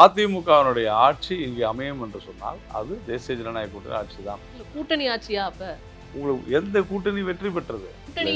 அதிமுகவினுடைய ஆட்சி இங்கே அமையும் என்று சொன்னால் அது தேசிய ஜனநாயக கூட்டணி ஆட்சி தான். கூட்டணி ஆட்சியா அப்ப? உங்களுக்கு எந்த கூட்டணி வெற்றி பெற்றது? கூட்டணி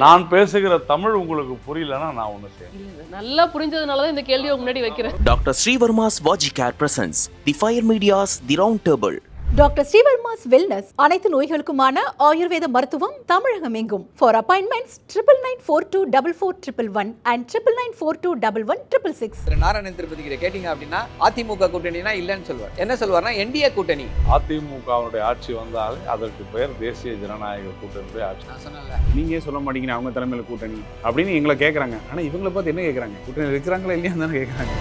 நான் பேசுகிற தமிழ் உங்களுக்கு புரியலன்னா நான் ஒண்ணு செய்யறேன். நல்லா புரிஞ்சதுனாலதான் இந்த கேள்வியை முன்னாடி வைக்கிறேன். Doctor Srivarma's Vajicare presents the fire medias the round table. Doctor Srivarma's wellness அனைத்து நோய்களுக்குமான ஆயுர்வேத மருத்துவம் தமிழகம் எங்கும். For appointments 99424411 and 99421166. Narayanan Tirupati கேட்டீங்க அப்படின்னா அதிமுக கூட்டணினா இல்லைன்னு சொல்லுவார். என்ன சொல்வார்னா என்டிஏ கூட்டணி. அதிமுகவுடைய ஆட்சி வந்தால் அதற்கு பெயர் தேசிய ஜனநாயக கூட்டணி ஆட்சி. நான் சொன்னேன்ல, நீங்க சொல்ல மாட்டீங்க அவங்க தலைமையில கூட்டணி அப்படின்னு எங்களை கேட்கறாங்க. ஆனா இவங்களை பார்த்து என்ன கேட்கறாங்க? கூட்டணி இருக்கிறாங்களா இல்லையா தானே கேட்கறாங்க.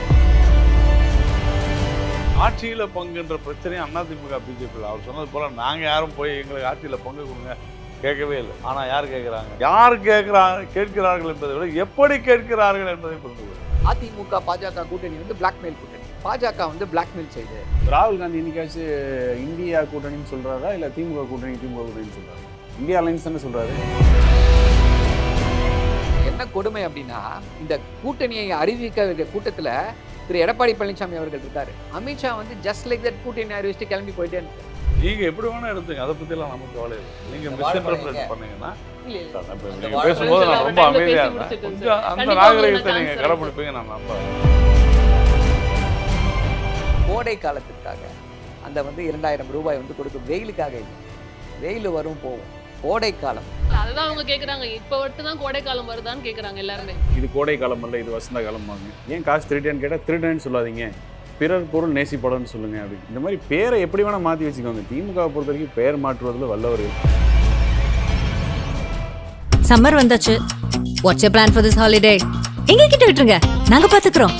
ஆட்சியில பங்குன்ற பிரச்சனையை அதிமுக பிஜேபி அவர் சொன்னது போல நாங்க யாரும் போய் எங்களுக்கு ஆட்சியில பங்கு கொடுங்க கேட்கவே இல்லை. ஆனா யார் கேட்கிறாங்க, யார் கேட்கிறார்கள் என்பதை விட எப்படி கேட்கிறார்கள் என்பதை புரிந்து கொள்ளும். அதிமுக பாஜக கூட்டணி வந்து பிளாக்மெயில் கூட்டணி. பாஜக வந்து பிளாக்மெயில் செய்து ராகுல் காந்தி இன்னைக்காச்சும் இந்தியா கூட்டணின்னு சொல்றாரா இல்ல திமுக கூட்டணின்னு சொல்றாரு? இந்தியா அலைன்ஸ் தானே சொல்றாரு. என்ன கொடுமை அப்படின்னா இந்த கூட்டணியை அறிவிக்க கூட்டத்துல திரு எடப்பாடி பழனிசாமி அவர்கள் இருக்காரு. அமித்ஷா வந்து ஜஸ்ட் லைக் தட் கூட்டணி அறிவிச்சுட்டு கிளம்பி போயிட்டே இருக்காரு. நீங்க எப்படி வேணா எடுத்துங்க, அதை பத்தி எல்லாம் நமக்கு கவலை இல்லை. நீங்க மிஸ்இன்டர்பிரேட் பண்ணீங்கன்னா நீங்க பேசும்போது நான் ரொம்ப அமைதியா இருந்தேன். கொஞ்சம் அந்த நாகரிகத்தை நீங்க கடைபிடிப்பீங்க நான் நம்புறேன். கோடை காலத்திற்காக அந்த வந்து 2000 ரூபாய் வந்து கொடுக்கும். வெயிலுக்காக இல்லை, வெயில் வரும் போகும். கோடை காலம் அதுதான் அவங்க கேக்குறாங்க. இப்ப மட்டும் தான் கோடை காலம் வருதான்னு கேக்குறாங்க எல்லாருமே. இது கோடை காலம் அல்ல, இது வசந்த காலம். ஏன் காசு திருட்டேன்னு கேட்டா திருடன்னு சொல்லாதீங்க, பிறர் பொருள் நேசிப்படன்னு சொல்லுங்க அப்படின்னு. இந்த மாதிரி பேரை எப்படி வேணா மாத்தி வச்சுக்கோங்க. திமுக பொறுத்த வரைக்கும் பெயர் மாற்றுவதில் வல்லவர்கள். சம்மர் வந்தாச்சு. What's your plan for this holiday? எங்க கிட்ட விட்டுருங்க, நாங்க பாத்துக்கிறோம்.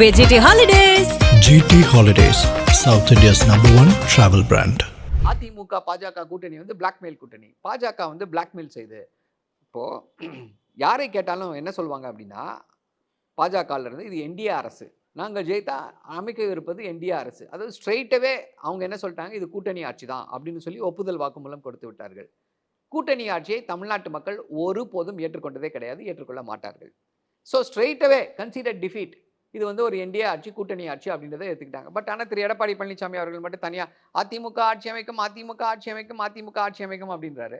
விஜிடி holidays. GT holidays, South India's #1 travel brand. AIADMK BJP கூட்டணி வந்து பிளாக்மெயில் கூட்டணி. பாஜக வந்து பிளாக்மெயில் செய்து இப்போ யாரை கேட்டாலும் என்ன சொல்லுவாங்க அப்படின்னா பாஜகல இருந்து இது என்டிஏ அரசு, நாங்கள் ஜெயித்தா அமைக்க இருப்பது என்டிஏ அரசு. அதாவது ஸ்ட்ரெயிட்டவே அவங்க என்ன சொல்லிட்டாங்க, இது கூட்டணி ஆட்சி தான் அப்படின்னு சொல்லி ஒப்புதல் வாக்குமூலம் கொடுத்து விட்டார்கள். கூட்டணி ஆட்சியை தமிழ்நாட்டு மக்கள் ஒருபோதும் ஏற்றுக்கொண்டதே கிடையாது, ஏற்றுக்கொள்ள மாட்டார்கள். So straightaway consider defeat. இது வந்து ஒரு என்டிஏ ஆட்சி, கூட்டணி ஆட்சி அப்படின்றத எடுத்துக்கிட்டாங்க. பட் ஆனால் திரு எடப்பாடி பழனிசாமி அவர்கள் மட்டும் தனியாக அதிமுக ஆட்சி அமைக்கும், அதிமுக ஆட்சி அமைக்கும், அதிமுக ஆட்சி அமைக்கும் அப்படின்றாரு.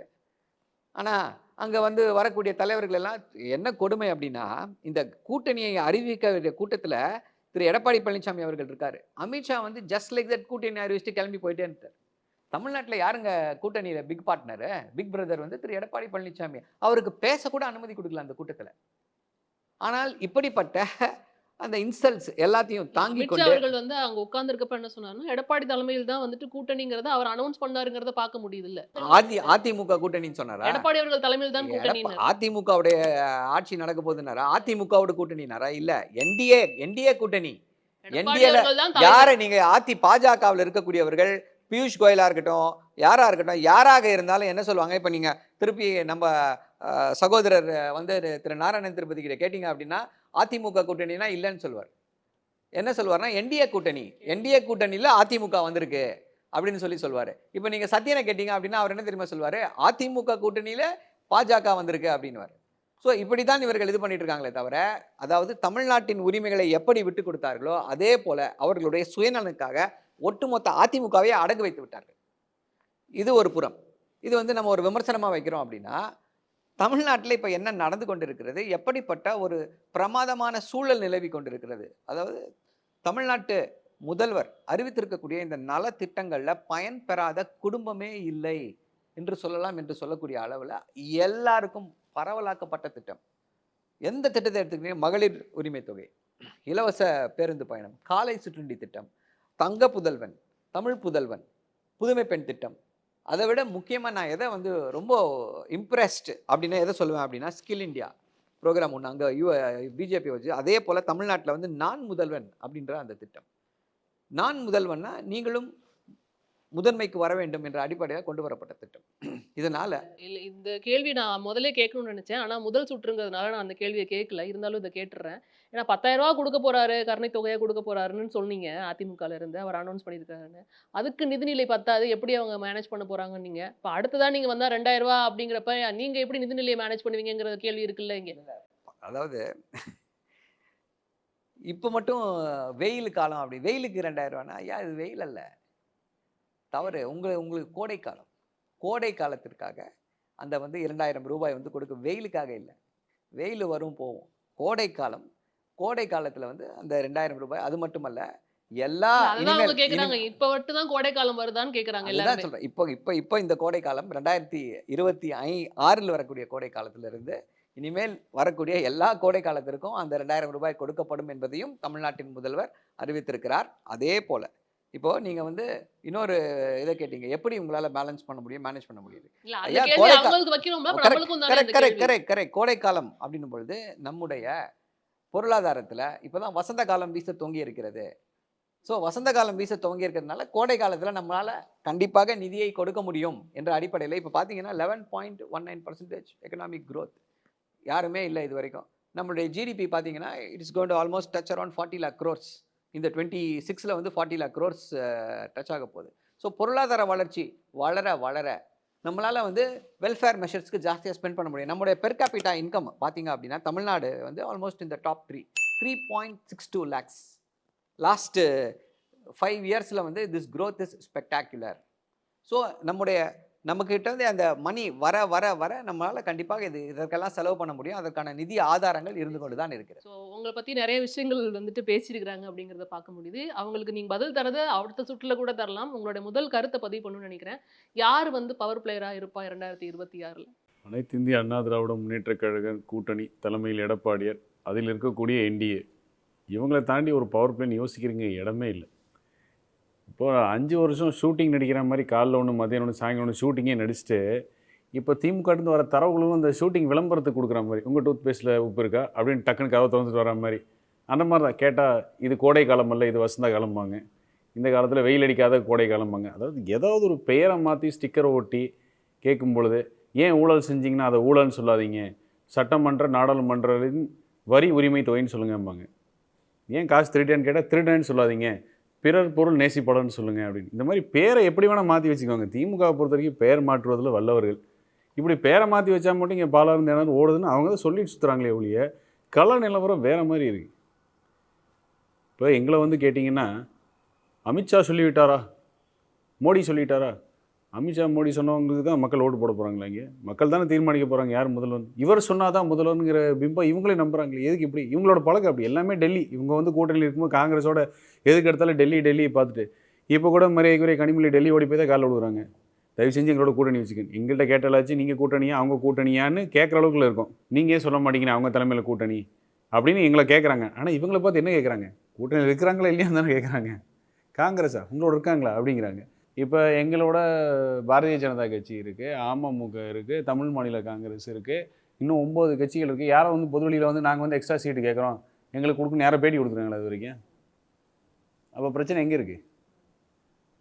ஆனால் அங்கே வந்து வரக்கூடிய தலைவர்கள் எல்லாம் என்ன கொடுமை அப்படின்னா இந்த கூட்டணியை அறிவிக்க கூட்டத்தில் திரு எடப்பாடி பழனிசாமி அவர்கள் இருக்காரு. அமித்ஷா வந்து ஜஸ்ட் லைக் தட் கூட்டணி அறிவிச்சுட்டு கிளம்பி போயிட்டே இருந்தார். தமிழ்நாட்டில் யாருங்க கூட்டணியில் பிக் பார்ட்னரு? பிக் பிரதர் வந்து திரு எடப்பாடி பழனிசாமி. அவருக்கு பேசக்கூட அனுமதி கொடுக்கல அந்த கூட்டத்தில். ஆனால் இப்படிப்பட்ட அந்த இன்சல்ட்ஸ் எல்லாத்தையும் தாங்கி கொண்டு அவர்கள் வந்து அங்க உட்கார்ந்து இருக்கப்ப என்ன சொன்னாருன்னா எடப்பாடி தலைமையில் தான் வந்துட்டு கூட்டணிங்கிறத அவர் அனௌன்ஸ் பண்ணாருங்கிறத பார்க்க முடியுது இல்ல. அதிமுக கூட்டணின்னு சொன்னாரா? எடப்பாடி அவர்கள் தலைமையில் தான் கூட்டணி. அதிமுகவுடைய ஆட்சி நடக்க போகுதுனாரா? அதிமுகவோட கூட்டணினாரா? இல்ல, என்டிஏ கூட்டணி. என்டிஏல யாரை நீங்க பாஜகவில் இருக்கக்கூடியவர்கள் பியூஷ் கோயலா இருக்கட்டும், யாரா இருக்கட்டும், யாராக இருந்தாலும் என்ன சொல்லுவாங்க, இப்ப நீங்க திருப்பி நம்ம சகோதரர் வந்து திரு நாராயணன் திருப்பதி கிட்ட கேட்டீங்க அப்படின்னா அதிமுக கூட்டணினா இல்லைன்னு சொல்லுவார். என்ன சொல்லுவார்னா என்டிஏ கூட்டணி, என்டிஏ கூட்டணியில் அதிமுக வந்திருக்கு அப்படின்னு சொல்லுவார். இப்போ நீங்கள் சத்தியனை கேட்டீங்க அப்படின்னா அவர் என்ன தெரியுமா சொல்லுவார், அதிமுக கூட்டணியில் பாஜக வந்திருக்கு அப்படின்னுவார். ஸோ இப்படி தான் இவர்கள் இது பண்ணிட்டு இருக்காங்களே தவிர, அதாவது தமிழ்நாட்டின் உரிமைகளை எப்படி விட்டு கொடுத்தார்களோ அதே போல அவர்களுடைய சுயநலனுக்காக ஒட்டுமொத்த அதிமுகவை அடகு வைத்து விட்டார்கள். இது ஒரு புறம். இது வந்து நம்ம ஒரு விமர்சனமாக வைக்கிறோம் அப்படின்னா தமிழ்நாட்டில் இப்போ என்ன நடந்து கொண்டிருக்கிறது, எப்படிப்பட்ட ஒரு பிரமாதமான சூழல் நிலவி கொண்டிருக்கிறது. அதாவது தமிழ்நாட்டு முதல்வர் அறிவித்திருக்கக்கூடிய இந்த நலத்திட்டங்களில் பயன்பெறாத குடும்பமே இல்லை என்று சொல்லலாம் என்று சொல்லக்கூடிய அளவில் எல்லாருக்கும் பரவலாக்கப்பட்ட திட்டம். எந்த திட்டத்தை எடுத்துக்கிட்டீங்க, மகளிர் உரிமை தொகை, இலவச பேருந்து பயணம், காலை சிற்றுண்டி திட்டம், தங்க புதல்வன், தமிழ் புதல்வன், புதுமை பெண் திட்டம். அதை விட முக்கியமாக நான் எதை வந்து ரொம்ப இம்ப்ரெஸ்டு அப்படின்னா எதை சொல்லுவேன் அப்படின்னா ஸ்கில் இந்தியா ப்ரோக்ராம் ஒன்று அங்கே பிஜேபி வச்சு. அதே போல் தமிழ்நாட்டில் வந்து நான் முதல்வன் அப்படின்ற அந்த திட்டம். நான் முதல்வன்னா நீங்களும் முதன்மைக்கு வர வேண்டும் என்ற அடிப்படையில் கொண்டு வரப்பட்ட திட்டம். இதனால இந்த கேள்வி நான் முதல்ல கேட்கணும்னு நினைச்சேன். ஆனா முதல் சுற்றுங்கிறதுனால நான் அந்த கேள்வியை கேட்கல. இருந்தாலும் இதை கேட்டுறேன். ஏன்னா 10,000 ரூபா கொடுக்க போறாரு, கருணை தொகையா கொடுக்க போறாருன்னு சொன்னீங்க. அதிமுகல இருந்து அவர் அனௌன்ஸ் பண்ணியிருக்காருன்னு. அதுக்கு நிதிநிலை பத்தாது, எப்படி அவங்க மேனேஜ் பண்ண போறாங்கன்னு நீங்க இப்போ அடுத்ததான் நீங்க வந்தா 2,000 ரூபா அப்படிங்கிறப்ப நீங்க எப்படி நிதிநிலையை மேனேஜ் பண்ணுவீங்கிற கேள்வி இருக்குல்ல இங்க. அதாவது இப்போ மட்டும் வெயில் காலம் அப்படி வெயிலுக்கு 2000 ரூபானா ஐயா இது வெயில் அல்ல, தவறு. உங்களுக்கு கோடைக்காலம், கோடை காலத்திற்காக அந்த வந்து 2000 ரூபாய் வந்து கொடுக்க, வெயிலுக்காக இல்லை. வெயில் வரும் போகும். கோடை காலம், கோடை காலத்தில் வந்து அந்த 2000 ரூபாய். அது மட்டுமல்ல எல்லா அதுதான் அவங்க கேக்குறாங்க. இப்ப மட்டும் தான் கோடை காலம் வருதான்னு கேக்குறாங்க அதுதான் எல்லாருமே. சொல்றேன். இப்போ இந்த கோடை காலம் 2026 வரக்கூடிய கோடை காலத்திலிருந்து இனிமேல் வரக்கூடிய எல்லா கோடை காலத்திற்கும் அந்த 2000 ரூபாய் கொடுக்கப்படும் என்பதையும் தமிழ்நாட்டின் முதல்வர் அறிவித்திருக்கிறார். அதே போல இப்போ நீங்க வந்து இன்னொரு இதை கேட்டீங்க, எப்படி உங்களால பேலன்ஸ் பண்ண முடியும், மேனேஜ் பண்ண முடியுது? இல்ல அந்த ஐயா, கேள்வி கோடை அவங்களுக்கு வைக்கிறோம்ல, அப்ப நம்மளுக்கும் தானே அந்த கேள்வி. கரெக்ட். கோடை காலம் அப்படின்னும் பொழுது நம்முடைய பொருளாதாரத்துல இப்பதான் வசந்த காலம் வீச துவங்கி இருக்கிறது. ஸோ வசந்த காலம் வீச துவங்கி இருக்கிறதுனால கோடை காலத்தில் நம்மளால கண்டிப்பாக நிதியை கொடுக்க முடியும் என்ற அடிப்படையில் இப்போ பார்த்தீங்கன்னா 11.19% எக்கனாமிக் growth யாருமே இல்லை இது வரைக்கும். நம்மளுடைய ஜிடிபி பார்த்தீங்கன்னா it's going to almost touch around 40 lakh crores. இந்த 26 வந்து 40 lakh crores டச் ஆக போகுது. ஸோ பொருளாதார வளர்ச்சி வளர வளர நம்மளால வந்து வெல்ஃபேர் மெஷர்ஸ்க்கு ஜாஸ்தியாக ஸ்பெண்ட் பண்ண முடியும். நம்மளுடைய பெர் கேபிட்டா இன்கம் பார்த்தீங்க அப்படின்னா தமிழ்நாடு வந்து ஆல்மோஸ்ட் இந்த டாப் 3.62 lakhs. லாஸ்ட்டு 5 இயர்ஸில் வந்து this growth is spectacular. So நம்மக்கிட்ட வந்து அந்த மணி வர வர வர நம்மளால் கண்டிப்பாக இதற்கெல்லாம் செலவு பண்ண முடியும். அதற்கான நிதி ஆதாரங்கள் இருந்து கொண்டு தான் இருக்கிறது. ஸோ உங்களை பத்தி நிறைய விஷயங்கள் வந்துட்டு பேசியிருக்கிறாங்க அப்படிங்கிறத பார்க்க முடியுது. அவங்களுக்கு நீங்க பதில் தரது அடுத்த சுற்றுல கூட தரலாம். உங்களுடைய முதல் கருத்தை பதிவு பண்ணணும்னு நினைக்கிறேன். யார் வந்து பவர் பிளேயரா இருப்பா 2026ல்? அனைத்து இந்திய அண்ணா திராவிட முன்னேற்றக் கழக கூட்டணி தலைமையில் எடப்பாடியார், அதில் இருக்கக்கூடிய என்டிஏ, இவங்களை தாண்டி ஒரு பவர் பிளேன் யோசிக்கிறீங்க இடமே இல்லை. இப்போ 5 வருஷம் ஷூட்டிங் நடிக்கிற மாதிரி காலைல ஒன்று மதியானம் ஒன்று சாயங்காலம் ஒன்று ஷூட்டிங்கே நடிச்சுட்டு இப்போ திமுகட்டு வர தரவுகளும் அந்த ஷூட்டிங் விளம்பரத்துக்கு கொடுக்குற மாதிரி, உங்கள் டூத் பேஸ்ட்டில் உப்பு இருக்கா அப்படின்னு டக்குன்னு கதவை திறந்துட்டு வர மாதிரி அந்த மாதிரி தான். கேட்டால் இது கோடை காலம் அல்ல, இது வசந்த காலம்பாங்க. இந்த காலத்தில் வெயில் அடிக்காத கோடை காலம்பாங்க. அதாவது ஏதாவது ஒரு பெயரை மாற்றி ஸ்டிக்கரை ஒட்டி கேட்கும் பொழுது, ஏன் ஊழல் செஞ்சிங்கன்னா அதை ஊழல்னு சொல்லாதீங்க, சட்டமன்ற நாடாளுமன்றின் வரி உரிமை தொகைன்னு சொல்லுங்கம்பாங்க. ஏன் காசு திருட்டேன்னு கேட்டால் திருடன்னு சொல்லாதீங்க, பிறர் பொருள் நேசிப்படன்னு சொல்லுங்கள் அப்படின்னு. இந்த மாதிரி பேரை எப்படி வேணால் மாற்றி வச்சுக்கோங்க. திமுகவை பொறுத்த வரைக்கும் பெயர் மாற்றுவதில் வல்லவர்கள். இப்படி பேரை மாற்றி வச்சா மட்டும் இங்கே பாலாருந்து ஏனாவது ஓடுதுன்னு அவங்க தான் சொல்லிட்டு சுற்றுறாங்களே ஒழிய கள நிலவரம் வேறு மாதிரி இருக்குது. இப்போ எங்களை வந்து கேட்டிங்கன்னா அமித்ஷா சொல்லிவிட்டாரா, மோடி சொல்லிவிட்டாரா? அமித்ஷா மோடி சொன்னவங்களுக்கு தான் மக்கள் ஓட்டு போட போகிறாங்களா? இங்கே மக்கள் தானே தீர்மானிக்க போகிறாங்க யார் முதல்வன். இவர் சொன்னால் தான் முதல்வனுங்கிற பிம்பம் இவங்களே நம்புகிறாங்களே. எதுக்கு இப்படி? இவங்களோட பழக்கம் அப்படி. எல்லாமே டெல்லி. இவங்க வந்து கூட்டணியில் இருக்கும்போது காங்கிரஸோட எதுக்கு எடுத்தாலும் டெல்லியை பார்த்துட்டு இப்போ கூட மரியாதைக்குரிய கனிமொழி டெல்லி ஓடி போய் தான் காலில் விடுறாங்க. தயவு செஞ்சு எங்களோட கூட்டணி வச்சுக்கணும். எங்கள்கிட்ட கேட்டாலாச்சு நீங்கள் கூட்டணியா அவங்க கூட்டணியான்னு கேட்குற அளவுக்குள்ள இருக்கும். நீங்கள் சொல்ல மாட்டீங்கன்னா அவங்க தலைமையில் கூட்டணி அப்படின்னு எங்களை கேட்குறாங்க. ஆனால் இவங்களை பார்த்து என்ன கேட்குறாங்க? கூட்டணியில் இருக்கிறாங்களா இல்லையான்னு தானே கேட்குறாங்க. காங்கிரஸா உங்களோட இருக்காங்களா அப்படிங்கிறாங்க. இப்போ எங்களோட பாரதிய ஜனதா கட்சி இருக்குது, அமமுக இருக்குது, தமிழ் மாநில காங்கிரஸ் இருக்குது, இன்னும் 9 கட்சிகள் இருக்குது. யாரை வந்து பொதுவெளியில் வந்து நாங்கள் வந்து எக்ஸ்ட்ரா சீட்டு கேட்குறோம் எங்களுக்கு கொடுக்கணும் யாரை பேட்டி கொடுத்துருக்காங்களா அது வரைக்கும்? அப்போ பிரச்சனை எங்கே இருக்குது?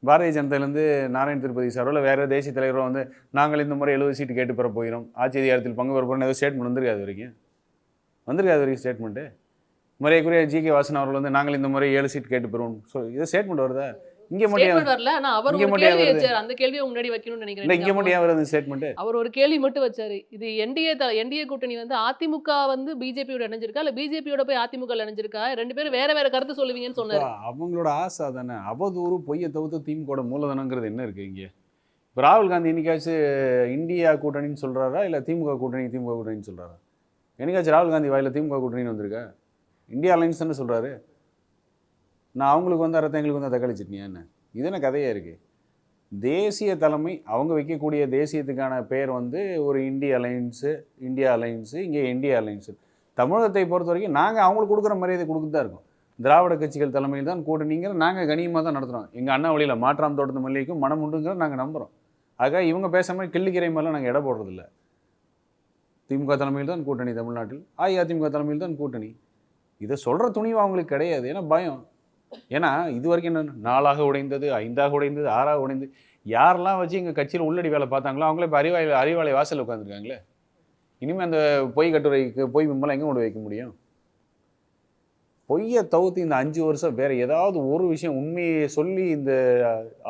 பாரதிய ஜனதாலேருந்து நாராயண திருப்பதி சாரோட வேறு தேசிய தலைவரோ வந்து நாங்கள் இந்த முறை 70 சீட்டு கேட்டு பெற போகிறோம், ஆட்சி அதிகாரத்தில் பங்கு பெற போகிறோம், ஏதோ ஸ்டேட்மெண்ட் வந்திருக்காது வரைக்கும் ஸ்டேட்மெண்ட்டு. மரியாதைக்குரிய ஜி.கே. வாசன் அவர்கள் வந்து நாங்கள் இந்த முறை 7 சீட் கேட்டு பெறுவோம். ஸோ இது ஸ்டேட்மெண்ட் வருதா? இங்கே மட்டும் வரல. ஆனா அவர் ஒரு கேள்வி வச்சாரு. அந்த கேள்வியை முன்னாடி வைக்கணும்னு நினைக்கிறேன். இங்கே மட்டும் ஏன் வருது ஸ்டேட்மெண்ட்? அவர் ஒரு கேள்வி மட்டும் வச்சாரு. இது என்டிஏ கூட்டணி வந்து அதிமுக வந்து பிஜேபியோட இணைஞ்சிருக்கா இல்ல பிஜேபியோட போய் அதிமுக இணைஞ்சிருக்கா? 2 பேரும் வேற கருத்து சொல்லுவீங்கன்னு சொன்னாரு. அவங்களோட ஆசை தானே. அவதூறு பொய்யை தவிர்த்து திமுக மூலதனங்கிறது என்ன இருக்கு இங்கே? இப்போ ராகுல் காந்தி என்னைக்காச்சும் இந்தியா கூட்டணின்னு சொல்றாரா இல்லை திமுக கூட்டணின்னு சொல்றாரா? என்னைக்காச்சும் ராகுல் காந்தி வாயில திமுக கூட்டணின்னு வந்திருக்கா? இந்தியா அலைன்ஸ் தானே சொல்றாரு. நான் அவங்களுக்கு வந்து அரத்த எங்களுக்கு வந்து தக்காளி சட்னியா என்ன? இது என்ன கதையாக இருக்குது? தேசிய தலைமை அவங்க வைக்கக்கூடிய தேசியத்துக்கான பேர் வந்து ஒரு இந்தியா அலைன்ஸு, இங்கே இந்தியா அலைன்ஸு. தமிழகத்தை பொறுத்த வரைக்கும் நாங்கள் அவங்களுக்கு கொடுக்குற மரியாதை கொடுத்துட்டு தான் இருக்கோம். திராவிட கட்சிகள் தலைமையில் தான் கூட்டணிங்கிற நாங்கள் கண்ணியமாக தான் நடத்துகிறோம். எங்கள் அண்ணா வழியில் மாற்றாம் தோட்டத்து மல்லிகைக்கும் மனம் உண்டுங்கிற நாங்கள் நம்புகிறோம். ஆக இவங்க பேசாமல் கிள்ளிக்கிறை மாதிரிலாம் நாங்கள் இட போடுறதில்ல. திமுக தலைமையில் தான் கூட்டணி தமிழ்நாட்டில், அஇஅதிமுக தலைமையில் தான் கூட்டணி. இதை சொல்கிற துணிவு அவங்களுக்கு கிடையாது. ஏன்னா பயம். ஏன்னா இது வரைக்கும் என்ன 4ஆக உடைந்தது, 5ஆக உடைந்தது, 6ஆக உடைந்தது. யாரெல்லாம் வச்சு எங்கள் கட்சியில் உள்ளடி வேலை பார்த்தாங்களோ அவங்களே இப்போ அறிவாலை வாசல் உட்காந்துருக்காங்களே. இனிமேல் அந்த பொய் கட்டுரைக்கு பொய் பிம்பலாம் எங்கே கொண்டு வைக்க முடியும்? பொய்யை தவிர்த்து இந்த 5 வருஷம் வேறு ஏதாவது ஒரு விஷயம் உண்மையை சொல்லி இந்த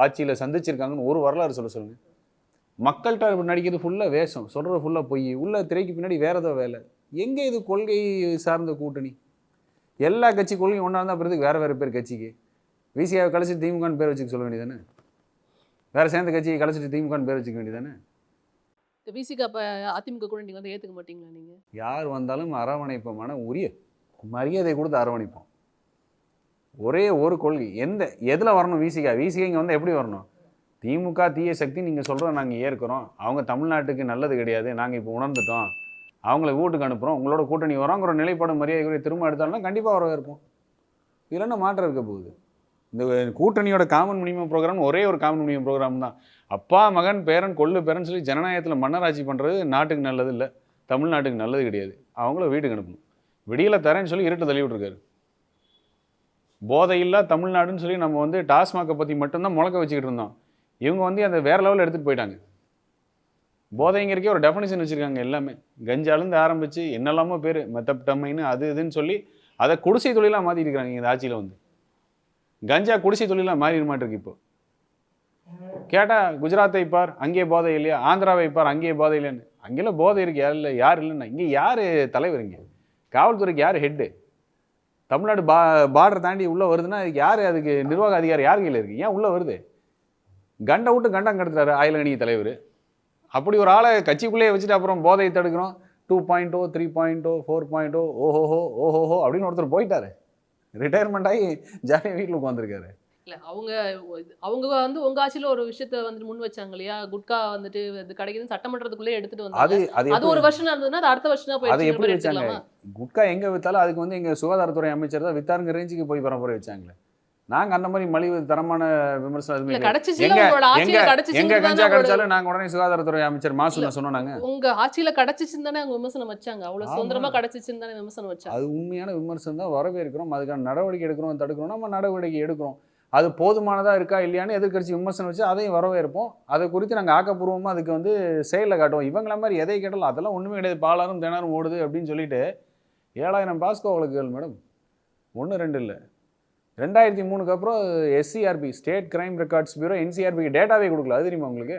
ஆட்சியில் சந்திச்சிருக்காங்கன்னு ஒரு வரலாறு சொல்லுங்கள். மக்கள்கிட்ட நடிக்கிறது ஃபுல்லாக வேஷம், சொல்கிறது ஃபுல்லாக பொய், உள்ள திரைக்கு பின்னாடி வேறு ஏதோ வேலை. எங்கே இது கொள்கை சார்ந்த கூட்டணி? எல்லா கட்சிக்குள்ளேயும் ஒன்றா இருந்தால் பிறகு வேறு பேர் கட்சிக்கு விசிகாவை கழிச்சிட்டு திமுகன்னு பேர் வச்சுக்க சொல்ல வேண்டியதானே? வேறு சேர்ந்த கட்சியை கழிச்சிட்டு திமுகன்னு பேர் வச்சுக்க வேண்டியதானே? விசிகா அப்ப அதிமுக கூட நீங்க வந்து ஏத்துக்க மாட்டீங்களா நீங்க? யார் வந்தாலும் அரவணைப்போமான உரிய மரியாதை கொடுத்து அரவணைப்போம். ஒரே ஒரு கொள்கை எதில் வரணும்? விசிகா இங்கே வந்து எப்படி வரணும்? திமுக தீய சக்தி நீங்கள் சொல்கிறோம், நாங்கள் ஏற்கிறோம், அவங்க தமிழ்நாட்டுக்கு நல்லது கிடையாது, நாங்கள் இப்போ உணர்ந்துட்டோம், அவங்கள வீட்டுக்கு அனுப்புகிறோம், உங்களோட கூட்டணி வரோங்கிற நிலைப்பாடு மரியாதை திரும்ப எடுத்தாலும் கண்டிப்பாக வரவேற்போம். இதில் என்ன மாற்றம் இருக்க போகுது? இந்த கூட்டணியோட காமன் மினிமம் ப்ரோக்ராம் ஒரே ஒரு காமன் மினிமம் ப்ரோக்ராம் தான். அப்பா மகன் பேரன் கொள்ளு பேரன் சொல்லி ஜனநாயகத்தில் மன்னராட்சி பண்ணுறது நாட்டுக்கு நல்லது இல்லை, தமிழ்நாட்டுக்கு நல்லது கிடையாது. அவங்கள வீட்டுக்கு அனுப்பணும். விடியலை தரேன்னு சொல்லி இருட்டு தள்ளி விட்டுருக்காரு. போதையில்லா தமிழ்நாடுன்னு சொல்லி நம்ம வந்து டாஸ்மாகை பற்றி மட்டும்தான் முழக்க வச்சுக்கிட்டு இருந்தோம். இவங்க வந்து அதை வேறு லெவலில் எடுத்துகிட்டு போயிட்டாங்க. போதைங்கிறக்கே ஒரு டெஃபினிஷன் வச்சுருக்காங்க. எல்லாமே கஞ்சாலேருந்து ஆரம்பித்து என்னெல்லாமோ பேர் மெத்தப்டமைன்னு அது இதுன்னு சொல்லி அதை குடிசை தொழிலாக மாற்றிருக்கிறாங்க. இந்த ஆட்சியில் வந்து கஞ்சா குடிசை தொழிலாக மாறிட மாட்டிருக்கு. இப்போ கேட்டால் குஜராத்தை பார் அங்கேயே போதை இல்லையா, ஆந்திராவை பார் அங்கேயே போதை இல்லைன்னு. அங்கெல்லாம் போதை இருக்கு யார் இல்லைன்னா இங்கே யார் தலைவர்? இங்கே காவல்துறைக்கு யார் ஹெட்டு? தமிழ்நாடு பார்டர் தாண்டி உள்ளே வருதுன்னா அதுக்கு யார்? அதுக்கு நிர்வாக அதிகாரி யார் கையில் இருக்குது? ஏன் உள்ளே வருது? கண்டை விட்டு கண்டம் கடத்துறாரு ஆயிலங்கனி தலைவர். அப்படி ஒரு ஆளை கட்சிக்குள்ளேயே வச்சுட்டு அப்புறம் போதையை தடுக்கிறோம் 2.0 3.0 4.0 ஓஹோஹோ அப்படின்னு ஒருத்தர் போயிட்டாரு. ரிட்டையர்மெண்ட் ஆகி ஜாலியாக வீட்டில் உட்காந்துருக்காரு. இல்ல அவங்க வந்து உங்க ஆட்சியில ஒரு விஷயத்த வந்து முன் வச்சாங்க இல்லையா? குட்கா வந்துட்டு இது கிடைக்குதுன்னு சட்டமன்றத்துக்குள்ளே எடுத்துட்டு வந்தாங்க. அது ஒரு வருஷம் இருந்ததுன்னா அது அடுத்த வருஷம் தான் அதை எப்படி போய் வச்சாங்க? குட்கா எங்கே விற்றாலும் அதுக்கு வந்து எங்கள் சுகாதாரத்துறை அமைச்சர் தான் வித்தாருங்க ரேஞ்சுக்கு போய் பரப்புரை வச்சாங்களே. நாங்கள் அந்த மாதிரி மலிவு தரமான விமர்சனம் எங்க கஞ்சா கிடைச்சாலும் நாங்கள் உடனே சுகாதாரத்துறை அமைச்சர் மாசு சொன்னோம். நாங்கள் உங்க ஆட்சியில கிடைச்சிச்சுன்னு தானே அவங்க விமர்சனம் வச்சாங்க. அவ்வளவு சுதந்திரமா கிடைச்சிச்சுன்னு தானே விமர்சனம் வச்சாங்க. அது உண்மையான விமர்சனம் தான், வரவேற்கிறோம். அதுக்கான நடவடிக்கை எடுக்கிறோம், தடுக்கிறோம், நம்ம நடவடிக்கை எடுக்கிறோம். அது போதுமானதாக இருக்கா இல்லையான்னு எதிர்கட்சி விமர்சனம் வச்சு அதையும் வரவேற்போம். அதை குறித்து நாங்கள் ஆக்கப்பூர்வமாக அதுக்கு வந்து செயலில் காட்டுவோம். இவங்கள மாதிரி எதை கேட்டாலும் அதெல்லாம் ஒன்றுமே கிடையாது, பாலாரும் தினாரும் ஓடுது அப்படின்னு சொல்லிட்டு 7000 பாஸ்கோ வழக்குகள் மேடம், 1 2 இல்லை. 2003க்கு அப்புறம் SCRB state crime records bureau NCRBக்கு டேட்டாவே கொடுக்கல. அது தெரியுமா உங்களுக்கு?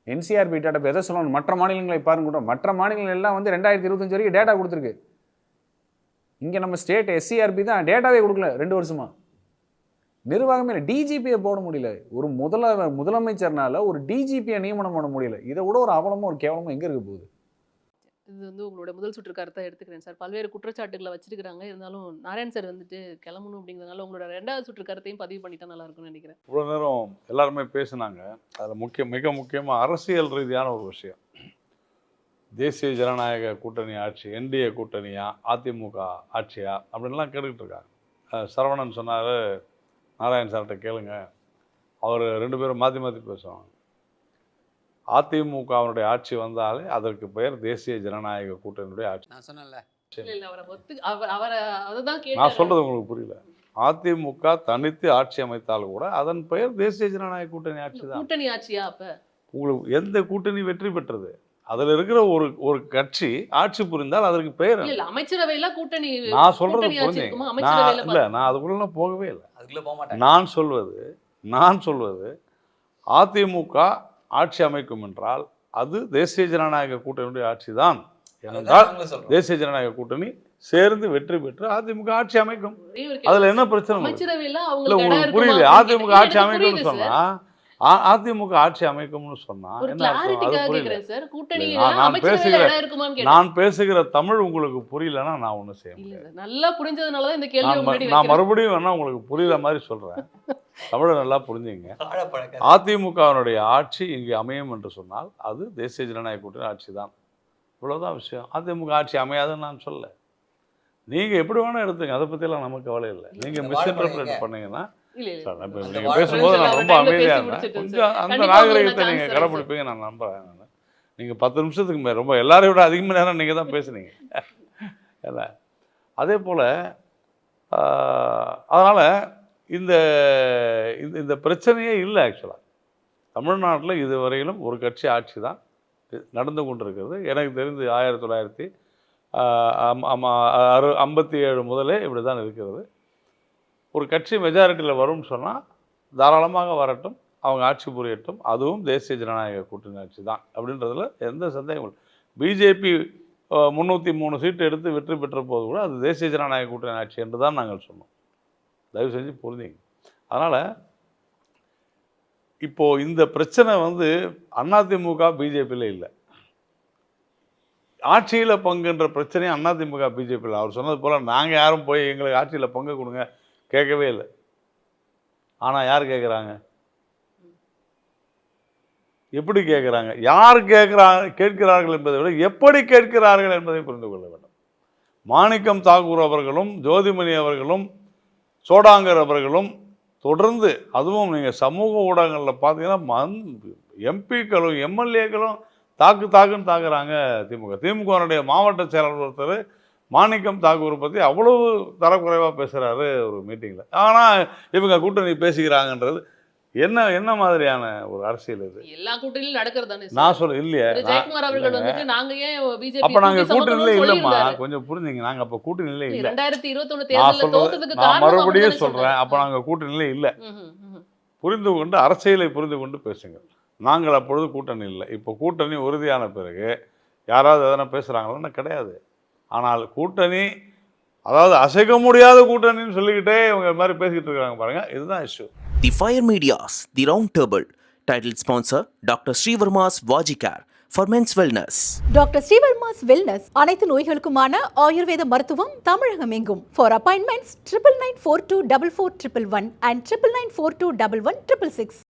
NCRB டேட்டா எதை சொல்லணும்? மற்ற மாநிலங்களை பாருங்க கூட, மற்ற மாநிலங்கள் எல்லாம் வந்து 2025 வரைக்கும் டேட்டா கொடுத்துருக்கு. இங்கே நம்ம ஸ்டேட் SCRB தான் டேட்டாவே கொடுக்கல 2 வருஷமா. நிர்வாகமே இல்லை, டிஜிபியை போட முடியல. ஒரு முதலமைச்சர்னால ஒரு டிஜிபியை நியமனம் பண்ண முடியல. இதை விட ஒரு அவலமும் ஒரு கேவலமும் எங்கே இருக்க போகுது? இது வந்து உங்களோட முதல் சுற்று கருத்தை எடுத்துக்கிறேன் சார். பல்வேறு குற்றச்சாட்டுகளை வச்சிருக்கிறாங்க. இருந்தாலும் நாராயண் சார் வந்துட்டு கிளம்பணும் அப்படிங்கிறதுனால உங்களோட 2வது சுற்று கருத்தையும் பதிவு பண்ணிட்டா நல்லா இருக்கும்னு நினைக்கிறேன். இவ்வளோ நேரம் எல்லாருமே பேசினாங்க. அதில் மிக முக்கியமாக அரசியல் ரீதியான ஒரு விஷயம். தேசிய ஜனநாயக கூட்டணி ஆட்சி, NDA கூட்டணியா, அதிமுக ஆட்சியா அப்படின்லாம் கேட்டுக்கிட்டு இருக்காங்க. சரவணன் சொன்னார், நாராயண் சார்கிட்ட கேளுங்க, அவர் 2 பேரும் மாற்றி மாற்றி பேசுவாங்க. அதிமுகவினுடைய ஆட்சி வந்தாலே அதற்கு பெயர் தேசிய ஜனநாயக கூட்டணியுடைய ஆட்சி. நான் சொன்னேன்ல, நான் சொல்றது உங்களுக்கு புரியல. அதிமுக தனித்து ஆட்சி அமைத்தால் கூட அதன் பெயர் தேசிய ஜனநாயக கூட்டணி ஆட்சி தான். கூட்டணி ஆட்சியா? அப்ப உங்களுக்கு எந்த கூட்டணி வெற்றி பெற்றது? அதுல இருக்கிற ஒரு கட்சி ஆட்சி புரிந்தால் அதற்கு பெயர் அமைச்சரவையில கூட்டணி. நான் சொல்றது இல்ல, நான் அதுக்குள்ள போகவே இல்லை. அதுக்குள்ள போக மாட்டேன். நான் சொல்வது அதிமுக ஆட்சி அமைக்கும் என்றால் அது தேசிய ஜனநாயக கூட்டணியுடைய ஆட்சி தான். ஏனென்றால் தேசிய ஜனநாயக கூட்டணி சேர்ந்து வெற்றி பெற்று அதிமுக ஆட்சி அமைக்கும். அதுல என்ன பிரச்சனை? உங்களுக்கு புரியல? அதிமுக ஆட்சி அமைக்கும்னு சொன்னா, அதிமுக ஆட்சி அமைக்கும்னு சொன்னா என்ன அர்த்தம்? நான் பேசுகிற தமிழ் உங்களுக்கு புரியலன்னா நான் ஒண்ணு செய்ய முடியாது. நல்லா புரிஞ்சதுனாலதான் இந்த கேள்வி நான் மறுபடியும் வேணா உங்களுக்கு புரியல மாதிரி சொல்றேன். தமிழை நல்லா புரிஞ்சுங்க. அதிமுகவினுடைய ஆட்சி இங்கு அமையும் என்று சொன்னால் அது தேசிய ஜனநாயக கூட்டணி ஆட்சி தான். இவ்வளவுதான் விஷயம். அதிமுக ஆட்சி அமையாதுன்னு நான் சொல்ல. நீங்க எப்படி வேணா எடுத்துங்க, அதை பத்தியெல்லாம் நமக்கு கவலை இல்லை. நீங்க மிஸ்இன்டர்பிரேட் பண்ணீங்கன்னா நீங்க பேசும்போது நான் ரொம்ப அமைதியா இருந்தேன். கொஞ்சம் அந்த நாகரிகத்தை நீங்க கடைபிடிப்பீங்க நான் நம்புறேன். நீங்க 10 நிமிஷத்துக்கு மேல ரொம்ப எல்லாரையும் விட அதிகமாக நேரம் நீங்க தான் பேசுனீங்க. இல்லை, அதே போல அதனால இந்த பிரச்சனையே இல்லை. ஆக்சுவலாக தமிழ்நாட்டில் இதுவரையிலும் ஒரு கட்சி ஆட்சி தான் நடந்து கொண்டிருக்கிறது. எனக்கு தெரிந்து 1957 முதலே இப்படி தான் இருக்கிறது. ஒரு கட்சி மெஜாரிட்டியில் வரும்னு சொன்னால் தாராளமாக வரட்டும், அவங்க ஆட்சி புரியட்டும், அதுவும் தேசிய ஜனநாயக கூட்டணி ஆட்சி தான் அப்படின்றதுல எந்த சந்தேகமும் இல்லை. பிஜேபி 303 சீட்டு எடுத்து வெற்றி பெற்ற போது கூட அது தேசிய ஜனநாயக கூட்டணி ஆட்சி என்று தான் நாங்கள் சொன்னோம். தயவு செஞ்சு புரிஞ்சுங்க. அதனால் இப்போது இந்த பிரச்சனை வந்து அதிமுக பிஜேபியில் இல்லை, ஆட்சியில் பங்குன்ற பிரச்சனையும் அதிமுக பிஜேபியில். அவர் சொன்னது போல் நாங்கள் யாரும் போய் எங்களுக்கு ஆட்சியில் பங்கு கொடுங்க கேட்கவே இல்லை. ஆனால் யார் கேட்குறாங்க? எப்படி கேட்குறாங்க? யார் கேட்கிறார்கள் என்பதை விட எப்படி கேட்கிறார்கள் என்பதை புரிந்து கொள்ள வேண்டும். மாணிக்கம் தாக்கூர் அவர்களும் ஜோதிமணி அவர்களும் சோடாங்கர் அவர்களும் தொடர்ந்து, அதுவும் நீங்கள் சமூக ஊடகங்களில் பார்த்தீங்கன்னா எம்பிக்களும் எம்எல்ஏக்களும் தாக்குன்னு தாக்குறாங்க திமுகனுடைய மாவட்ட செயலாளர் ஒருத்தர் மாணிக்கம் தாக்கூரை பற்றி அவ்வளவு தரக்குறைவாக பேசுகிறாரு ஒரு மீட்டிங்கில். ஆனால் இவங்க கூட்டணி பேசிக்கிறாங்கன்றது என்ன மாதிரியான ஒரு அரசியல் இது? எல்லா கூட்டணியிலும் நடக்கிறதானே நான் சொல்ல இல்லையா? ஜெயக்குமார் அவர்கள் வந்துட்டு நாங்க ஏன் பிஜேபி அப்ப நாங்க கூட்டணியில இல்லம்மா, கொஞ்சம் புரிஞ்சுங்க. நாங்க அப்ப கூட்டணியில இல்ல. 2021 தேர்தல்ல தோத்ததுக்கு காரணம் நான் மறுபடியும் சொல்றேன். அப்ப நாங்க கூட்டணியில இல்ல. புரிந்து கொண்டு அரசியலை புரிந்து கொண்டு பேசுங்க. நாங்கள் அப்பொழுது கூட்டணி இல்லை. இப்போ கூட்டணி உறுதியான பிறகு யாராவது எதனா பேசுறாங்களா? கிடையாது. ஆனால் கூட்டணி, அதாவது அசைக்க முடியாத கூட்டணின்னு சொல்லிக்கிட்டே இவங்க மாதிரி பேசிக்கிட்டு இருக்காங்க பாருங்க, இதுதான் issue. The Fire Media's The Round Table. Title sponsor Dr. Srivarma's Vajicare for Men's Wellness. Doctor Srivarma's wellness அனைத்து நோய்களுக்குமான ஆயுர்வேத மருத்துவம் தமிழகம் எங்கும். For appointments 9994244111 and 9994211666.